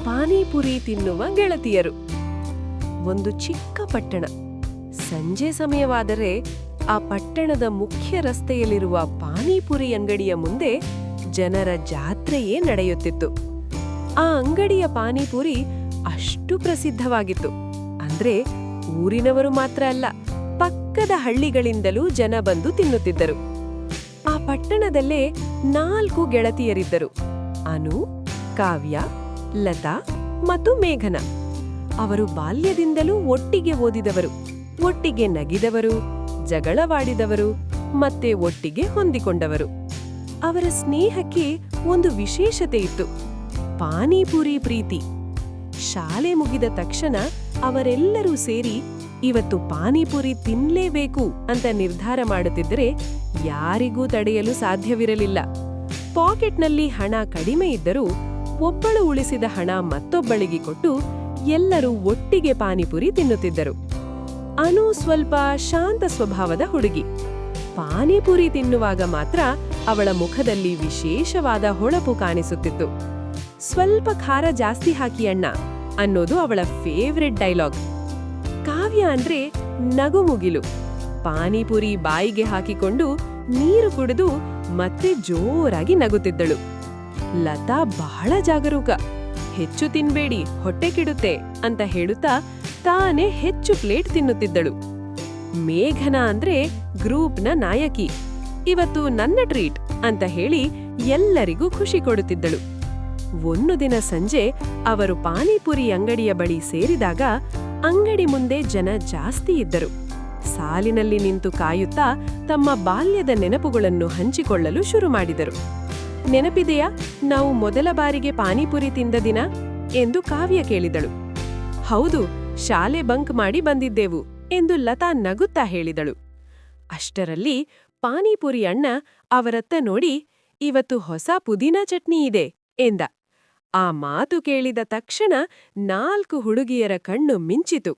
ಪಾನಿಪುರಿ ತಿನ್ನುವ ಗೆಳತಿಯರು. ಒಂದು ಚಿಕ್ಕ ಪಟ್ಟಣ. ಸಂಜೆ ಸಮಯವಾದರೆ ಆ ಪಟ್ಟಣದ ಮುಖ್ಯ ರಸ್ತೆಯಲ್ಲಿರುವ ಪಾನಿಪುರಿ ಅಂಗಡಿಯ ಮುಂದೆ ಜನರ ಜಾತ್ರೆಯೇ ನಡೆಯುತ್ತಿತ್ತು. ಆ ಅಂಗಡಿಯ ಪಾನಿಪುರಿ ಅಷ್ಟು ಪ್ರಸಿದ್ಧವಾಗಿತ್ತು ಅಂದ್ರೆ ಊರಿನವರು ಮಾತ್ರ ಅಲ್ಲ, ಪಕ್ಕದ ಹಳ್ಳಿಗಳಿಂದಲೂ ಜನ ಬಂದು ತಿನ್ನುತ್ತಿದ್ದರು. ಆ ಪಟ್ಟಣದಲ್ಲೇ 4 ಗೆಳತಿಯರಿದ್ದರು: ಅನು, ಕಾವ್ಯ, ಲತಾ ಮತ್ತು ಮೇಘನ. ಅವರು ಬಾಲ್ಯದಿಂದಲೂ ಒಟ್ಟಿಗೆ ಓದಿದವರು, ಒಟ್ಟಿಗೆ ನಗಿದವರು, ಜಗಳವಾಡಿದವರು ಮತ್ತೆ ಒಟ್ಟಿಗೆ ಹೊಂದಿಕೊಂಡವರು. ಅವರ ಸ್ನೇಹಕ್ಕೆ ಒಂದು ವಿಶೇಷತೆ ಇತ್ತು: ಪಾನಿಪುರಿ ಪ್ರೀತಿ. ಶಾಲೆ ಮುಗಿದ ತಕ್ಷಣ ಅವರೆಲ್ಲರೂ ಸೇರಿ ಇವತ್ತು ಪಾನಿಪುರಿ ತಿನ್ಲೇಬೇಕು ಅಂತ ನಿರ್ಧಾರ ಮಾಡುತ್ತಿದ್ದರೆ ಯಾರಿಗೂ ತಡೆಯಲು ಸಾಧ್ಯವಿರಲಿಲ್ಲ. ಪಾಕೆಟ್ನಲ್ಲಿ ಹಣ ಕಡಿಮೆ ಇದ್ದರೂ ಒಬ್ಬಳು ಉಳಿಸಿದ ಹಣ ಮತ್ತೊಬ್ಬಳಿಗೆ ಕೊಟ್ಟು ಎಲ್ಲರೂ ಒಟ್ಟಿಗೆ ಪಾನಿಪುರಿ ತಿನ್ನುತ್ತಿದ್ದರು. ಅನು ಸ್ವಲ್ಪ ಶಾಂತ ಸ್ವಭಾವದ ಹುಡುಗಿ. ಪಾನಿಪುರಿ ತಿನ್ನುವಾಗ ಮಾತ್ರ ಅವಳ ಮುಖದಲ್ಲಿ ವಿಶೇಷವಾದ ಹೊಳಪು ಕಾಣಿಸುತ್ತಿತ್ತು. ಸ್ವಲ್ಪ ಖಾರ ಜಾಸ್ತಿ ಹಾಕಿ ಅಣ್ಣ ಅನ್ನೋದು ಅವಳ ಫೇವ್ರೆಟ್ ಡೈಲಾಗ್. ಕಾವ್ಯ ಅಂದ್ರೆ ನಗುಮುಗಿಲು. ಪಾನಿಪುರಿ ಬಾಯಿಗೆ ಹಾಕಿಕೊಂಡು ನೀರು ಕುಡಿದು ಮತ್ತೆ ಜೋರಾಗಿ ನಗುತ್ತಿದ್ದಳು. ಲತಾ ಬಹಳ ಜಾಗರೂಕ. ಹೆಚ್ಚು ತಿನ್ಬೇಡಿ, ಹೊಟ್ಟೆ ಕೆಡುತ್ತೆ ಅಂತ ಹೇಳುತ್ತಾ ತಾನೇ ಹೆಚ್ಚು ಪ್ಲೇಟ್ ತಿನ್ನುತ್ತಿದ್ದಳು. ಮೇಘನ ಅಂದ್ರೆ ಗ್ರೂಪ್ನ ನಾಯಕಿ. ಇವತ್ತು ನನ್ನ ಟ್ರೀಟ್ ಅಂತ ಹೇಳಿ ಎಲ್ಲರಿಗೂ ಖುಷಿ ಕೊಡುತ್ತಿದ್ದಳು. ಒಂದು ದಿನ ಸಂಜೆ ಅವರು ಪಾನಿಪುರಿ ಅಂಗಡಿಯ ಬಳಿ ಸೇರಿದಾಗ ಅಂಗಡಿ ಮುಂದೆ ಜನ ಜಾಸ್ತಿ ಇದ್ದರು. ಸಾಲಿನಲ್ಲಿ ನಿಂತು ಕಾಯುತ್ತಾ ತಮ್ಮ ಬಾಲ್ಯದ ನೆನಪುಗಳನ್ನು ಹಂಚಿಕೊಳ್ಳಲು ಶುರು ಮಾಡಿದರು. ನೆನಪಿದೆಯಾ ನಾವು ಮೊದಲ ಬಾರಿಗೆ ಪಾನಿಪುರಿ ತಿಂದ ದಿನ ಎಂದು ಕಾವ್ಯ ಕೇಳಿದಳು. ಹೌದು, ಶಾಲೆ ಬಂಕ್ ಮಾಡಿ ಬಂದಿದ್ದೆವು ಎಂದು ಲತಾ ನಗುತ್ತಾ ಹೇಳಿದಳು. ಅಷ್ಟರಲ್ಲಿ ಪಾನಿಪುರಿ ಅಣ್ಣ ಅವರತ್ತ ನೋಡಿ, ಇವತ್ತು ಹೊಸ ಪುದೀನಾ ಚಟ್ನಿ ಇದೆ ಎಂದ. ಆ ಮಾತು ಕೇಳಿದ ತಕ್ಷಣ 4 ಹುಡುಗಿಯರ ಕಣ್ಣು ಮಿಂಚಿತು.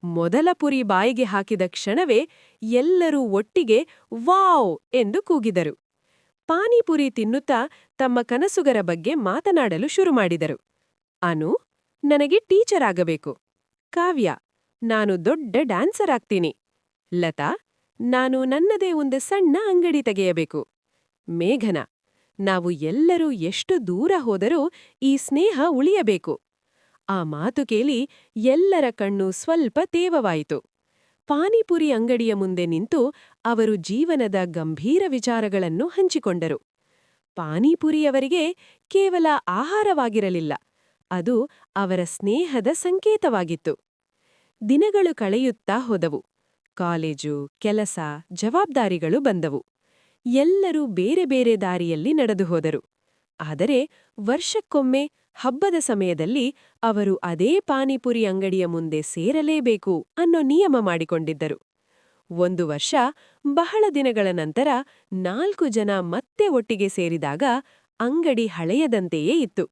ಮೊದಲ ಪುರಿ ಬಾಯಿಗೆ ಹಾಕಿದ ಕ್ಷಣವೇ ಎಲ್ಲರೂ ಒಟ್ಟಿಗೆ ವಾವ್ ಎಂದು ಕೂಗಿದರು. ಪಾನಿಪುರಿ ತಿನ್ನುತ್ತಾ ತಮ್ಮ ಕನಸುಗರ ಬಗ್ಗೆ ಮಾತನಾಡಲು ಶುರು ಮಾಡಿದರು. ಅನು, ನನಗೆ ಟೀಚರ್ ಆಗಬೇಕು. ಕಾವ್ಯ, ನಾನು ದೊಡ್ಡ ಡ್ಯಾನ್ಸರ್ ಆಗ್ತೀನಿ. ಲತಾ, ನಾನು ನನ್ನದೇ ಒಂದು ಸಣ್ಣ ಅಂಗಡಿ ತೆಗೆಯಬೇಕು. ಮೇಘನ, ನಾವು ಎಲ್ಲರೂ ಎಷ್ಟು ದೂರ ಹೋದರೂ ಈ ಸ್ನೇಹ ಉಳಿಯಬೇಕು. ಆ ಮಾತು ಕೇಳಿ ಎಲ್ಲರ ಕಣ್ಣು ಸ್ವಲ್ಪ ತೇವವಾಯಿತು. ಪಾನಿಪುರಿ ಅಂಗಡಿಯ ಮುಂದೆ ನಿಂತು ಅವರು ಜೀವನದ ಗಂಭೀರ ವಿಚಾರಗಳನ್ನು ಹಂಚಿಕೊಂಡರು. ಪಾನಿಪುರಿಯವರಿಗೆ ಕೇವಲ ಆಹಾರವಾಗಿರಲಿಲ್ಲ, ಅದು ಅವರ ಸ್ನೇಹದ ಸಂಕೇತವಾಗಿತ್ತು. ದಿನಗಳು ಕಳೆಯುತ್ತಾ ಹೋದವು. ಕಾಲೇಜು, ಕೆಲಸ, ಜವಾಬ್ದಾರಿಗಳು ಬಂದವು. ಎಲ್ಲರೂ ಬೇರೆ ಬೇರೆ ದಾರಿಯಲ್ಲಿ ನಡೆದು ಹೋದರು. ಆದರೆ ವರ್ಷಕ್ಕೊಮ್ಮೆ ಹಬ್ಬದ ಸಮಯದಲ್ಲಿ ಅವರು ಅದೇ ಪಾನಿಪುರಿ ಅಂಗಡಿಯ ಮುಂದೆ ಸೇರಲೇಬೇಕು ಅನ್ನೋ ನಿಯಮ ಮಾಡಿಕೊಂಡಿದ್ದರು. 1 ವರ್ಷ, ಬಹಳ ದಿನಗಳ ನಂತರ 4 ಜನ ಮತ್ತೆ ಒಟ್ಟಿಗೆ ಸೇರಿದಾಗ ಅಂಗಡಿ ಹಳೆಯದಂತೆಯೇ ಇತ್ತು.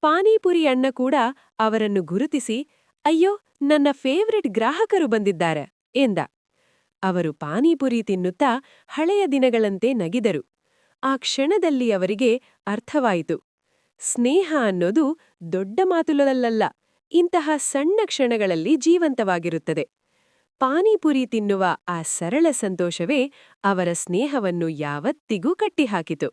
ಪಾನಿಪುರಿ ಅಣ್ಣ ಕೂಡ ಅವರನ್ನು ಗುರುತಿಸಿ, ಅಯ್ಯೋ, ನನ್ನ ಫೇವ್ರೆಟ್ ಗ್ರಾಹಕರು ಬಂದಿದ್ದಾರೆ ಎಂದ. ಅವರು ಪಾನಿಪುರಿ ತಿನ್ನುತ್ತಾ ಹಳೆಯ ದಿನಗಳಂತೆ ನಗಿದರು. ಆ ಕ್ಷಣದಲ್ಲಿ ಅವರಿಗೆ ಅರ್ಥವಾಯಿತು: ಸ್ನೇಹ ಅನ್ನೋದು ದೊಡ್ಡ ಮಾತುಗಳಲ್ಲ, ಇಂತಹ ಸಣ್ಣ ಕ್ಷಣಗಳಲ್ಲಿ ಜೀವಂತವಾಗಿರುತ್ತದೆ. ಪಾನಿಪುರಿ ತಿನ್ನುವ ಆ ಸರಳ ಸಂತೋಷವೇ ಅವರ ಸ್ನೇಹವನ್ನು ಯಾವತ್ತಿಗೂ ಕಟ್ಟಿಹಾಕಿತು.